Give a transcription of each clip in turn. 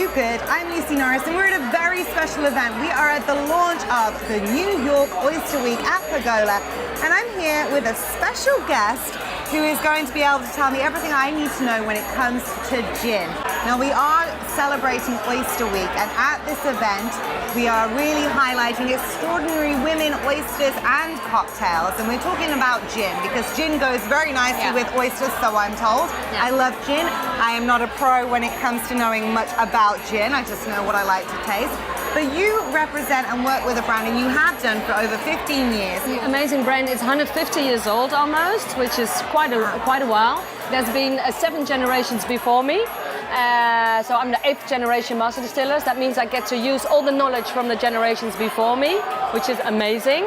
do good? I'm Lucy Norris and we're at a very special event. We are at the launch of the New York Oyster Week at Pergola, and I'm here with a special guest who is going to be able to tell me everything I need to know when it comes to gin. Now, we are celebrating Oyster Week, and at this event we are really highlighting extraordinary women, oysters and cocktails, and we're talking about gin because gin goes very nicely with oysters, so I'm told. I love gin. I am not a pro when it comes to knowing much about gin. I just know what I like to taste. But you represent and work with a brand, and you have done for over 15 years. Amazing brand. It's 150 years old almost, which is quite a while. There's been 7 generations before me. So I'm the 8th generation master distillers. That means I get to use all the knowledge from the generations before me, which is amazing.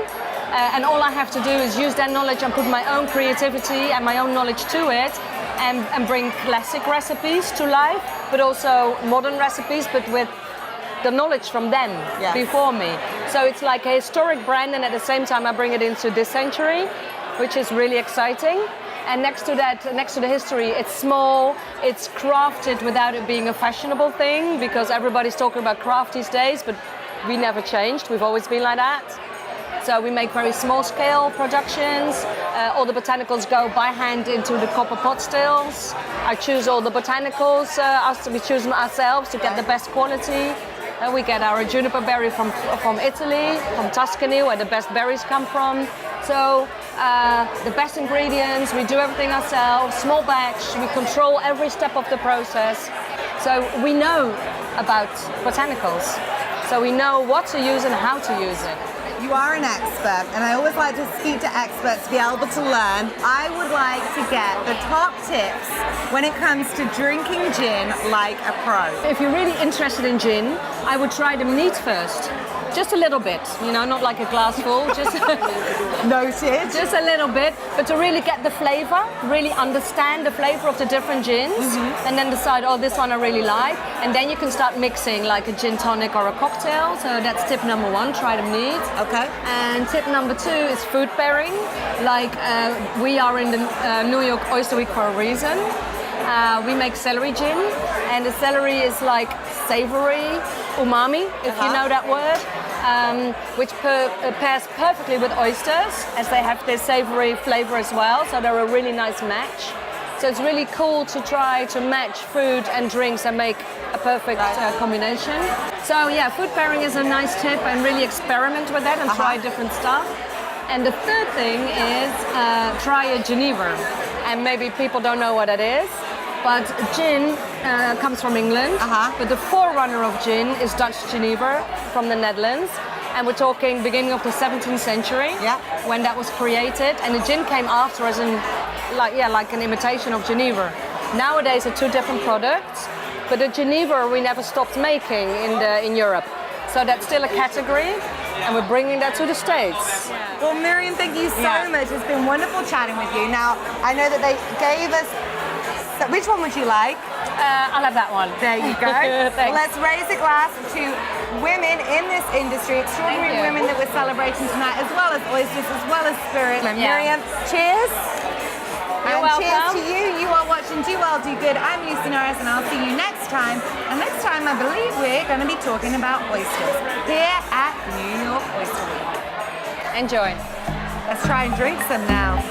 And all I have to do is use that knowledge and put my own creativity and my own knowledge to it, and bring classic recipes to life, but also modern recipes, but with the knowledge from them before me. So it's like a historic brand, and at the same time I bring it into this century, which is really exciting. And next to that, next to the history, it's small, it's crafted without it being a fashionable thing, because everybody's talking about craft these days, but we never changed, we've always been like that. So we make very small scale productions. All the botanicals go by hand into the copper pot stills. I choose all the botanicals, we choose them ourselves to get the best quality. We get our juniper berry from Italy, from Tuscany, where the best berries come from. So the best ingredients, we do everything ourselves, small batch, we control every step of the process. So we know about botanicals. So we know what to use and how to use it. You are an expert, and I always like to speak to experts to be able to learn. I would like to get the top tips when it comes to drinking gin like a pro. If you're really interested in gin, I would try the neat first. Just a little bit, you know, not like a glass full, just noted. Just a little bit, but to really get the flavor, really understand the flavor of the different gins, and then decide, oh, this one I really like, and then you can start mixing like a gin tonic or a cocktail. So that's tip number 1, try them neat. Okay. And tip number 2 is food pairing. Like we are in the New York Oyster Week for a reason. We make celery gin, and the celery is like savory, umami, if you know that word, which pairs perfectly with oysters, as they have this savory flavor as well, so they're a really nice match. So it's really cool to try to match food and drinks and make a perfect combination. So yeah, food pairing is a nice tip, and really experiment with that and try different stuff. And the third thing is try a Geneva. And maybe people don't know what it is, but gin comes from England, but the forerunner of gin is Dutch Geneva from the Netherlands. And we're talking beginning of the 17th century, when that was created. And the gin came after as like an imitation of Geneva. Nowadays they're 2 different products, but the Geneva we never stopped making in Europe. So that's still a category, and we're bringing that to the States. Well, Myriam, thank you so much. It's been wonderful chatting with you. Now, I know that they gave us... So which one would you like? I'll have that one. There you go. Let's raise a glass to women in this industry, extraordinary women that we're celebrating tonight, as well as oysters, as well as spirit. Myriam, cheers. You're welcome. Cheers to you. You are watching Do Well, Do Good. I'm Lucy Norris, and I'll see you next time. And next time, I believe we're going to be talking about oysters here at New York Oyster Week. Enjoy. Let's try and drink some now.